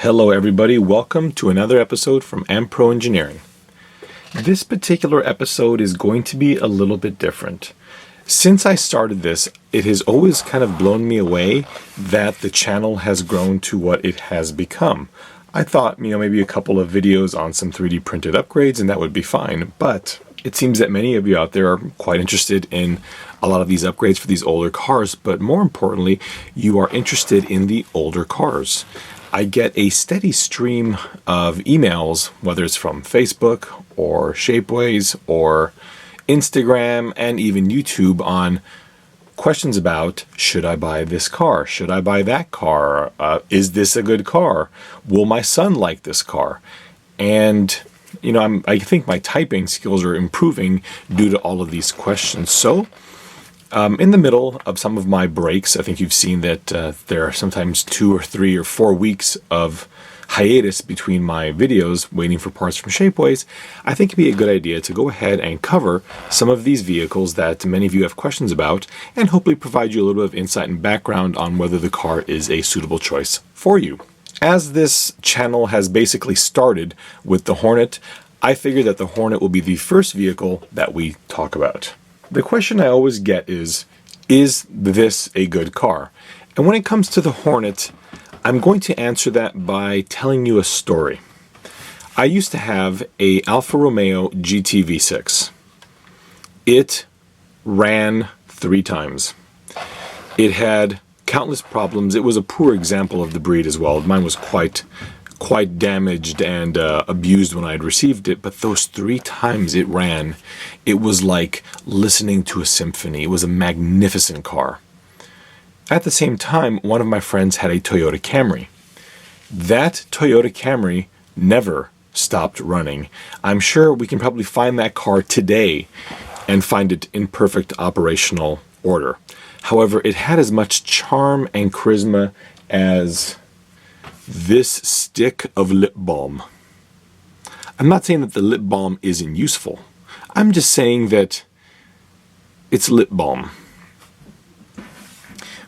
Hello everybody, welcome to another episode from Ampro Engineering. This particular episode is going to be a little bit different. Since I started this, it has always kind of blown me away that the channel has grown to what it has become. I thought, maybe a couple of videos on some 3D printed upgrades and that would be fine, but it seems that many of you out there are quite interested in a lot of these upgrades for these older cars, but more importantly, you are interested in the older cars. I get a steady stream of emails, whether it's from Facebook or Shapeways or Instagram and even YouTube, on questions about, should I buy this car? Should I buy that car? Is this a good car? Will my son like this car? And I think my typing skills are improving due to all of these questions. So in the middle of some of my breaks, I think you've seen that there are sometimes 2 or 3 or 4 weeks of hiatus between my videos waiting for parts from Shapeways. I think it'd be a good idea to go ahead and cover some of these vehicles that many of you have questions about and hopefully provide you a little bit of insight and background on whether the car is a suitable choice for you. As this channel has basically started with the Hornet, I figured that the Hornet will be the first vehicle that we talk about. The question I always get is this a good car? And when it comes to the Hornet, I'm going to answer that by telling you a story. I used to have a Alfa Romeo GT V6. It ran 3 times. It had countless problems. It was a poor example of the breed as well. Mine was quite damaged and abused when I had received it, but those 3 times it ran, it was like listening to a symphony. It was a magnificent car. At the same time, one of my friends had a Toyota Camry. That Toyota Camry never stopped running. I'm sure we can probably find that car today and find it in perfect operational order. However, it had as much charm and charisma as this stick of lip balm. I'm not saying that the lip balm isn't useful. I'm just saying that it's lip balm.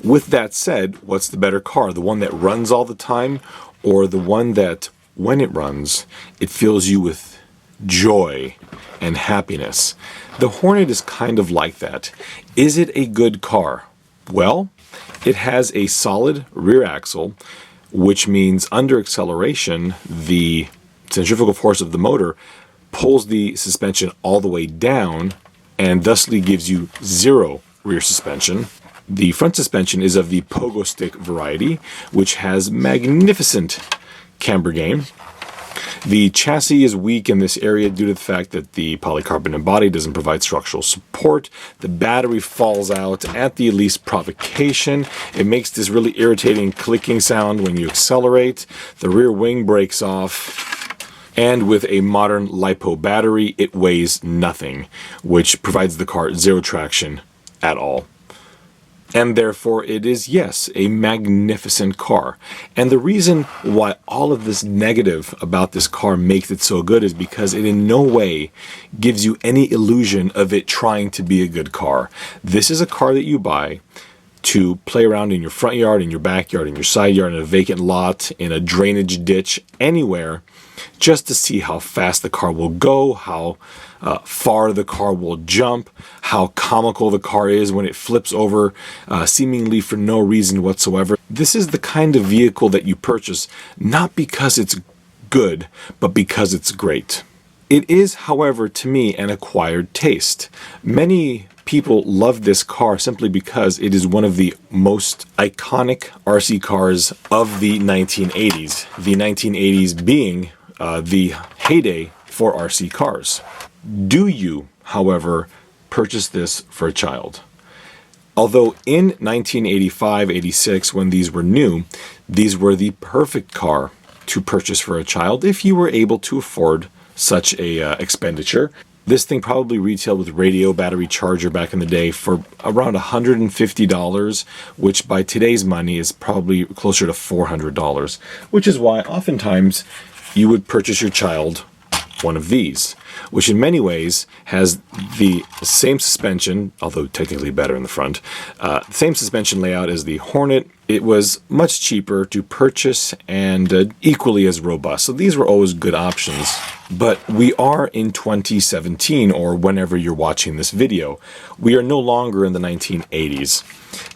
With that said, what's the better car? The one that runs all the time, or the one that, when it runs, it fills you with joy and happiness? The Hornet is kind of like that. Is it a good car? Well, it has a solid rear axle, which means under acceleration, the centrifugal force of the motor pulls the suspension all the way down and thusly gives you 0 rear suspension. The front suspension is of the pogo stick variety, which has magnificent camber gain. The chassis is weak in this area due to the fact that the polycarbonate body doesn't provide structural support. The battery falls out at the least provocation. It makes this really irritating clicking sound when you accelerate. The rear wing breaks off. And with a modern LiPo battery, it weighs nothing, which provides the car 0 traction at all. And therefore it is, yes, a magnificent car. And the reason why all of this negative about this car makes it so good is because it in no way gives you any illusion of it trying to be a good car. This is a car that you buy to play around in your front yard, in your backyard, in your side yard, in a vacant lot, in a drainage ditch, anywhere, just to see how fast the car will go, how far the car will jump, how comical the car is when it flips over seemingly for no reason whatsoever. This is the kind of vehicle that you purchase not because it's good, but because it's great. It is, however, to me, an acquired taste. Many people love this car simply because it is one of the most iconic RC cars of the 1980s. The 1980s being the heyday for RC cars. Do you, however, purchase this for a child? Although in 1985-86, when these were new, these were the perfect car to purchase for a child if you were able to afford such a expenditure. This thing probably retailed with radio, battery, charger back in the day for around $150, which by today's money is probably closer to $400, which is why oftentimes you would purchase your child one of these, which in many ways has the same suspension, although technically better in the front, same suspension layout as the Hornet. it was much cheaper to purchase and equally as robust. So these were always good options. But we are in 2017, or whenever you're watching this video. We are no longer in the 1980s.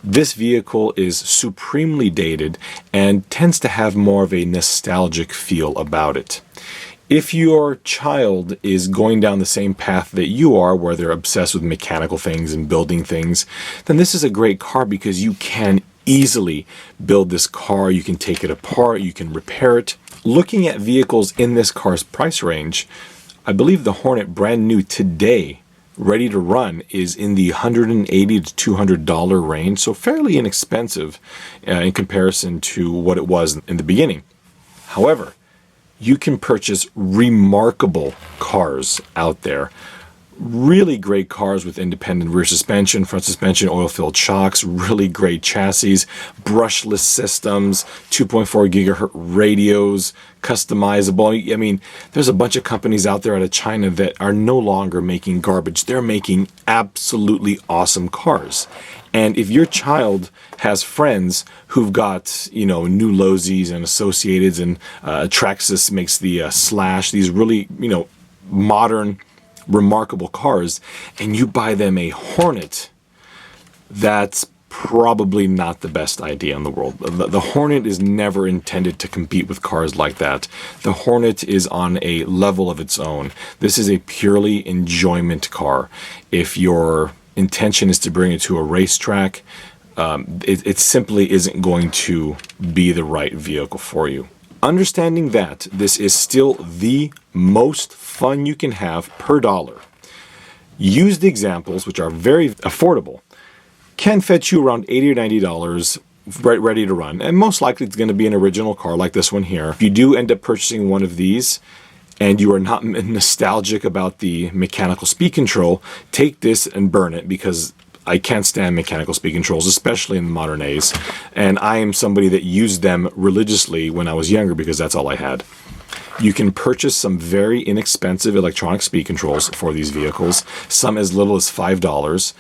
This vehicle is supremely dated and tends to have more of a nostalgic feel about it. If your child is going down the same path that you are, where they're obsessed with mechanical things and building things, then this is a great car because you can easily build this car. You can take it apart, you can repair it. Looking at vehicles in this car's price range, I believe the Hornet brand new today, ready to run, is in the $180 to $200 range, so fairly inexpensive in comparison to what it was in the beginning. However, you can purchase remarkable cars out there. Really great cars with independent rear suspension, front suspension, oil-filled shocks, really great chassis, brushless systems, 2.4 gigahertz radios, customizable. I mean, there's a bunch of companies out there out of China that are no longer making garbage. They're making absolutely awesome cars. And if your child has friends who've got, new Lozis and Associateds, and Traxxas makes the Slash, these really, modern, remarkable cars, and you buy them a Hornet, that's probably not the best idea in the world. The Hornet is never intended to compete with cars like that. The Hornet is on a level of its own. This is a purely enjoyment car. If your intention is to bring it to a racetrack, it simply isn't going to be the right vehicle for you. Understanding that this is still the most fun you can have per dollar, used examples, which are very affordable, can fetch you around $80 or $90 ready to run. And most likely it's going to be an original car like this one here. If you do end up purchasing one of these and you are not nostalgic about the mechanical speed control, take this and burn it, because I can't stand mechanical speed controls, especially in the modern days. And I am somebody that used them religiously when I was younger because that's all I had. You can purchase some very inexpensive electronic speed controls for these vehicles, some as little as $5.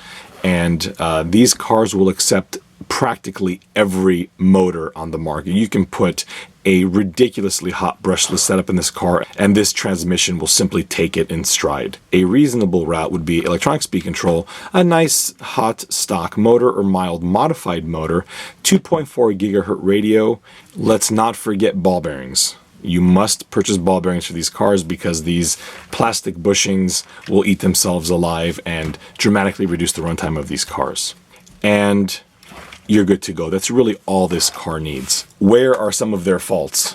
And these cars will accept practically every motor on the market. You can put a ridiculously hot brushless setup in this car, and this transmission will simply take it in stride. A reasonable route would be electronic speed control, a nice hot stock motor or mild modified motor, 2.4 gigahertz radio. Let's not forget ball bearings. You must purchase ball bearings for these cars because these plastic bushings will eat themselves alive and dramatically reduce the runtime of these cars. And you're good to go. That's really all this car needs. Where are some of their faults?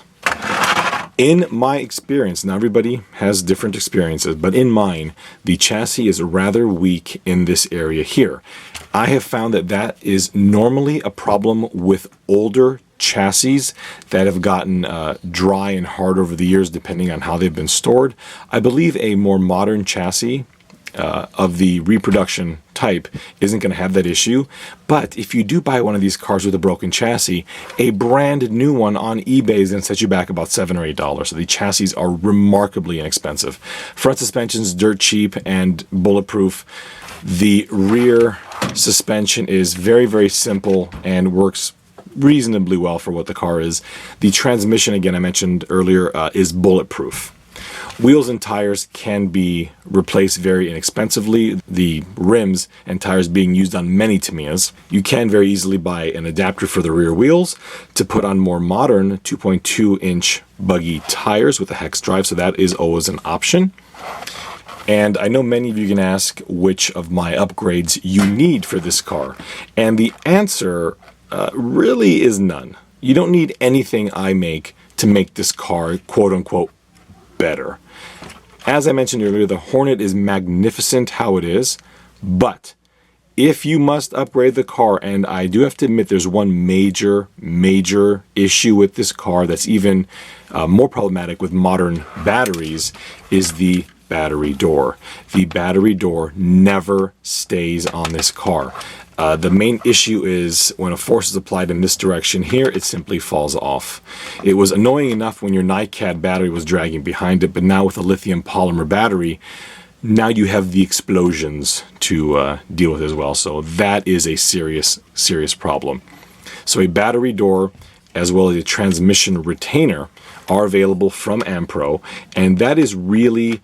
In my experience, now everybody has different experiences, but in mine, the chassis is rather weak in this area here. I have found that that is normally a problem with older chassis that have gotten dry and hard over the years, depending on how they've been stored. I believe a more modern chassis of the reproduction type isn't going to have that issue. But if you do buy one of these cars with a broken chassis, a brand new one on eBay is going to set you back about $7 or $8. So the chassis are remarkably inexpensive. Front suspension's dirt cheap and bulletproof. The rear suspension is very, very simple and works reasonably well for what the car is. The transmission, again, I mentioned earlier, is bulletproof. Wheels and tires can be replaced very inexpensively. The rims and tires being used on many Tamiyas. You can very easily buy an adapter for the rear wheels to put on more modern 2.2-inch buggy tires with a hex drive, so that is always an option. And I know many of you can ask which of my upgrades you need for this car. And the answer really is none. You don't need anything I make to make this car, quote-unquote, better. As I mentioned earlier, the Hornet is magnificent how it is, but if you must upgrade the car, and I do have to admit there's one major issue with this car that's even more problematic with modern batteries, is the battery door. The battery door never stays on this car. The main issue is when a force is applied in this direction here, it simply falls off. It was annoying enough when your NiCad battery was dragging behind it, but now with a lithium polymer battery, now you have the explosions to deal with as well. So that is a serious problem. So a battery door as well as a transmission retainer are available from Ampro, and that is really,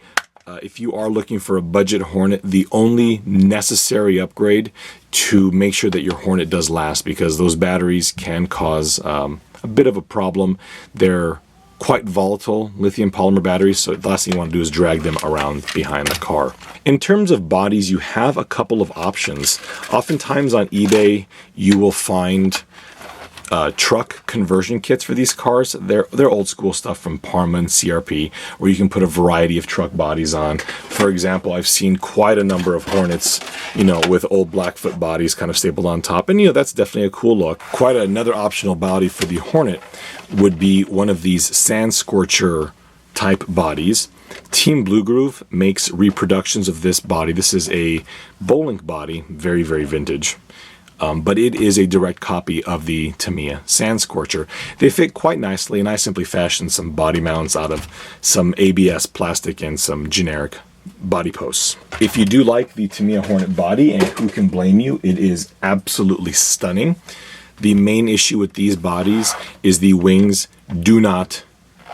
if you are looking for a budget Hornet, the only necessary upgrade to make sure that your Hornet does last, because those batteries can cause a bit of a problem. They're quite volatile lithium polymer batteries, so the last thing you want to do is drag them around behind the car. In terms of bodies, you have a couple of options. Oftentimes on eBay, you will find truck conversion kits for these cars. They're old school stuff from Parma and CRP, where you can put a variety of truck bodies on. For example, I've seen quite a number of Hornets, with old Blackfoot bodies kind of stapled on top, and that's definitely a cool look. Quite another optional body for the Hornet would be one of these Sand Scorcher type bodies. Team Blue Groove makes reproductions of this body. This is a Bolink body, very, very vintage. But it is a direct copy of the Tamiya Sand Scorcher. They fit quite nicely, and I simply fashioned some body mounts out of some ABS plastic and some generic body posts. If you do like the Tamiya Hornet body, and who can blame you, it is absolutely stunning. The main issue with these bodies is the wings do not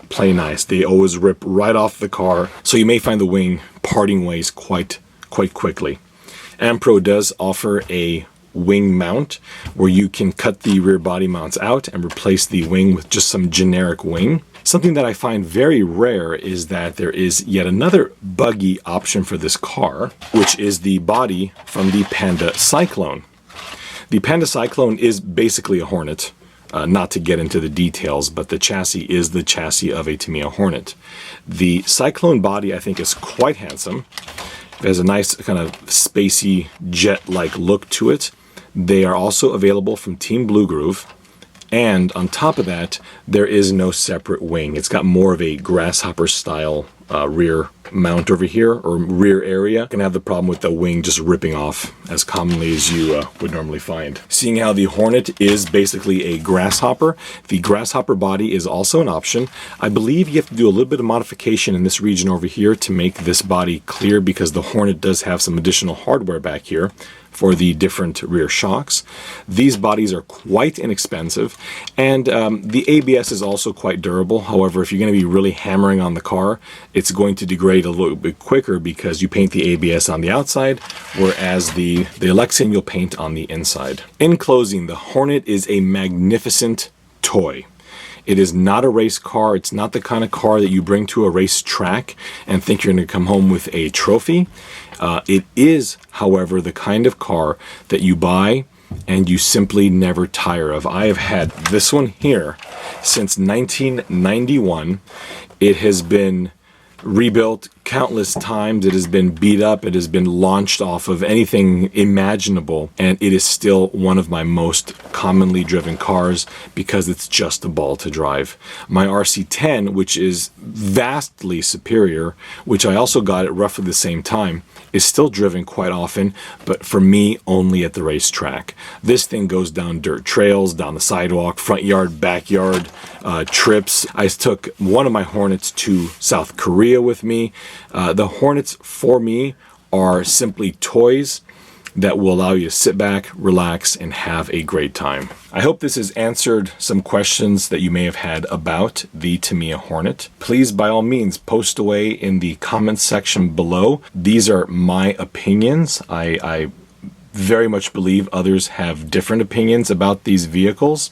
play nice. They always rip right off the car, so you may find the wing parting ways quite quickly. Ampro does offer a wing mount where you can cut the rear body mounts out and replace the wing with just some generic wing. Something that I find very rare is that there is yet another buggy option for this car, which is the body from the Panda Cyclone. The Panda Cyclone is basically a Hornet, not to get into the details, but the chassis is the chassis of a Tamiya Hornet. The Cyclone body, I think, is quite handsome. It has a nice kind of spacey jet-like look to it. They are also available from Team Blue Groove, and on top of that, there is no separate wing. It's got more of a Grasshopper style rear mount over here, or rear area. You can have the problem with the wing just ripping off as commonly as you would normally find. Seeing how the Hornet is basically a Grasshopper, the Grasshopper body is also an option. I believe you have to do a little bit of modification in this region over here to make this body clear, because the Hornet does have some additional hardware back here for the different rear shocks. These bodies are quite inexpensive, and the ABS is also quite durable. However, if you're going to be really hammering on the car, it's going to degrade a little bit quicker because you paint the ABS on the outside, whereas the Alexian you'll paint on the inside. In closing, the Hornet is a magnificent toy. It is not a race car. It's not the kind of car that you bring to a race track and think you're going to come home with a trophy. It is, however, the kind of car that you buy and you simply never tire of. I have had this one here since 1991. It has been rebuilt countless times. It has been beat up. It has been launched off of anything imaginable, and it is still one of my most commonly driven cars because it's just a ball to drive. My RC10, which is vastly superior, which I also got at roughly the same time, is still driven quite often, but for me, only at the racetrack. This thing goes down dirt trails, down the sidewalk, front yard, backyard, trips. I took one of my Hornets to South Korea with me. The Hornets, for me, are simply toys that will allow you to sit back, relax, and have a great time. I hope this has answered some questions that you may have had about the Tamiya Hornet. Please, by all means, post away in the comments section below. These are my opinions. I very much believe others have different opinions about these vehicles,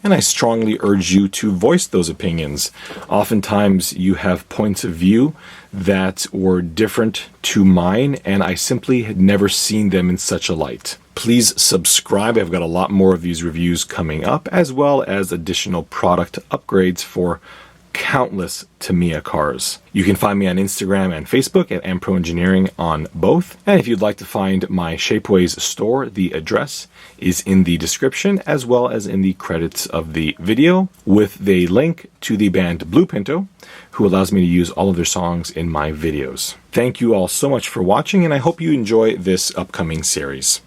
and I strongly urge you to voice those opinions. Oftentimes you have points of view that were different to mine, and I simply had never seen them in such a light. Please subscribe. I've got a lot more of these reviews coming up, as well as additional product upgrades for countless Tamiya cars. You can find me on Instagram and Facebook at Ampro Engineering on both. And if you'd like to find my Shapeways store, the address is in the description as well as in the credits of the video, with the link to the band Blue Pinto, who allows me to use all of their songs in my videos. Thank you all so much for watching, and I hope you enjoy this upcoming series.